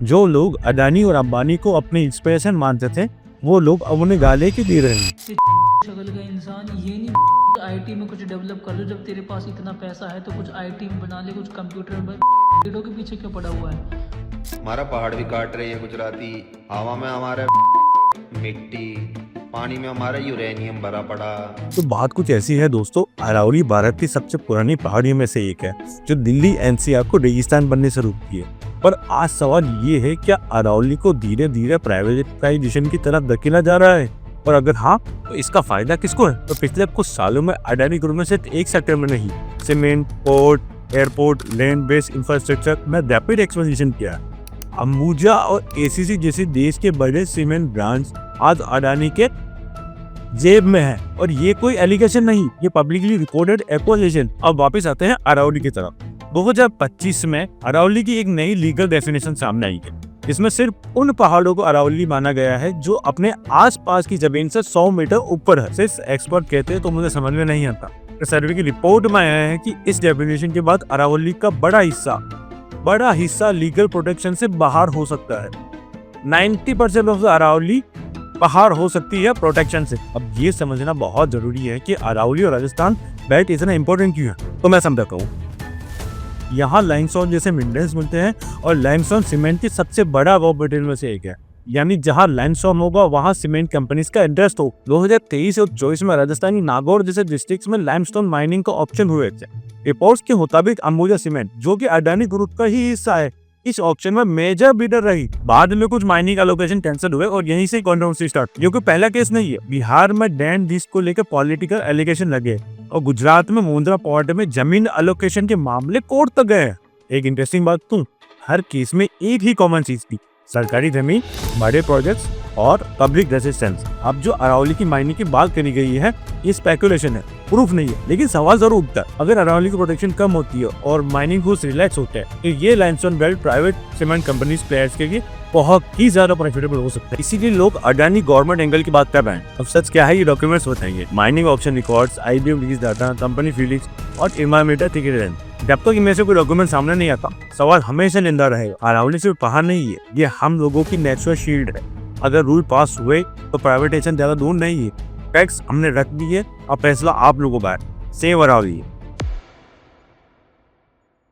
जो लोग अडानी और अंबानी को अपने इंस्पिरेशन मानते थे, वो लोग अब उन्हें गाले क्यों दे रहे हैं? शक्ल का इंसान ये नहीं आईटी में कुछ डेवलप कर लो। जब तेरे पास इतना पैसा है तो कुछ आईटी में बना ले, कुछ कंप्यूटर में। कीड़ों के पीछे क्यों पड़ा हुआ है? हमारा पहाड़ भी काट रही है गुजराती, हवा में हमारा मिट्टी, पानी में हमारा यूरेनियम भरा पड़ा। तो बात कुछ ऐसी है दोस्तों, अरावली भारत की सबसे पुरानी पहाड़ियों में से एक है, जो दिल्ली एनसीआर को रेगिस्तान बनने से रोकती है। पर आज सवाल ये है, क्या अरावली को धीरे धीरे प्राइवेटाइजेशन की तरफ धकेला जा रहा है? और अगर हाँ, तो इसका फायदा किसको है? तो पिछले कुछ सालों में अडानी ग्रुप में सिर्फ एक सेक्टर में नहीं, cement, port, airport, land based infrastructure में रैपिड एक्सपेंशन किया है। अंबुजा और एसीसी जैसे देश के बड़े सीमेंट ब्रांड्स आज अडानी के जेब में है, और ये कोई एलिगेशन नहीं, ये पब्लिकली रिकॉर्डेड एक्विजिशन। अब वापस आते हैं अरावली की तरफ। 2025 में अरावली की एक नई लीगल डेफिनेशन सामने आई है। इसमें सिर्फ उन पहाड़ों को अरावली माना गया है जो अपने आसपास की जमीन से 100 मीटर ऊपर है। सिर्फ एक्सपर्ट कहते हैं तो मुझे समझ में नहीं आता। सर्वे की रिपोर्ट में आया है कि इस डेफिनेशन के बाद अरावली का बड़ा हिस्सा लीगल प्रोटेक्शन से बाहर हो सकता है। 90% ऑफ द अरावली बाहर हो सकती है प्रोटेक्शन से। अब ये समझना बहुत जरूरी है कि अरावली और राजस्थान बेल्ट इतना इंपॉर्टेंट क्यों है। तो मैं समझाता हूँ। यहाँ लाइमस्टोन जैसे मिनरल्स मिलते हैं, और लाइमस्टोन सीमेंट की सबसे बड़ा रॉ मटेरियल में से एक है। यानी जहाँ लाइमस्टोन होगा वहाँ सीमेंट कंपनीज का इंटरेस्ट हो। 2023 और 24 में राजस्थानी नागौर जैसे डिस्ट्रिक्ट्स में लाइमस्टोन माइनिंग का ऑप्शन हुए थे। रिपोर्ट्स के मुताबिक अंबुजा सीमेंट, जो कि अडानी ग्रुप का ही हिस्सा है, इस ऑप्शन में मेजर बिडर रही। बाद में कुछ माइनिंग एलोकेशन कैंसिल हुए और यहीं से कंट्रोवर्सी स्टार्ट। ये कोई पहला केस नहीं है। बिहार में डैम लीज को लेकर पॉलिटिकल एलिगेशन लगे, और गुजरात में मुंद्रा पोर्ट में जमीन एलोकेशन के मामले कोर्ट तक गए। एक इंटरेस्टिंग बात तो, हर केस में एक ही कॉमन चीज थी, सरकारी जमीन, बड़े प्रोजेक्ट्स और पब्लिक रेजिस्टेंस। अब जो अरावली की माइनिंग की बात करी गई है, ये स्पेकुलेशन है, प्रूफ नहीं है, लेकिन सवाल जरूर उठता है। अगर अरावली की प्रोटेक्शन कम होती है और माइनिंग रूल्स रिलैक्स होते हैं, तो ये limestone belt private cement companies players के लिए बहुत ही ज्यादा प्रॉफिटेबल हो सकता है। इसीलिए लोग अडानी गवर्नमेंट एंगल की बात कर रहे हैं। अब सच क्या है, ये डॉक्यूमेंट्स बताएंगे। Mining option records, IBM lease data, company feelings और एनवायरमेंटल क्लियरेंस। जब तक इनमें से कोई डॉक्यूमेंट सामने नहीं आता, सवाल हमेशा जिंदा रहेगा। अरावली सिर्फ पहाड़ नहीं है, ये हम लोगों की नेचुरल शील्ड है। अगर रूल पास हुए तो प्राइवेटाइजेशन ज्यादा दूर नहीं है। टैक्स हमने रख दिए, अब फैसला आप लोगों का है। सेव अरावली।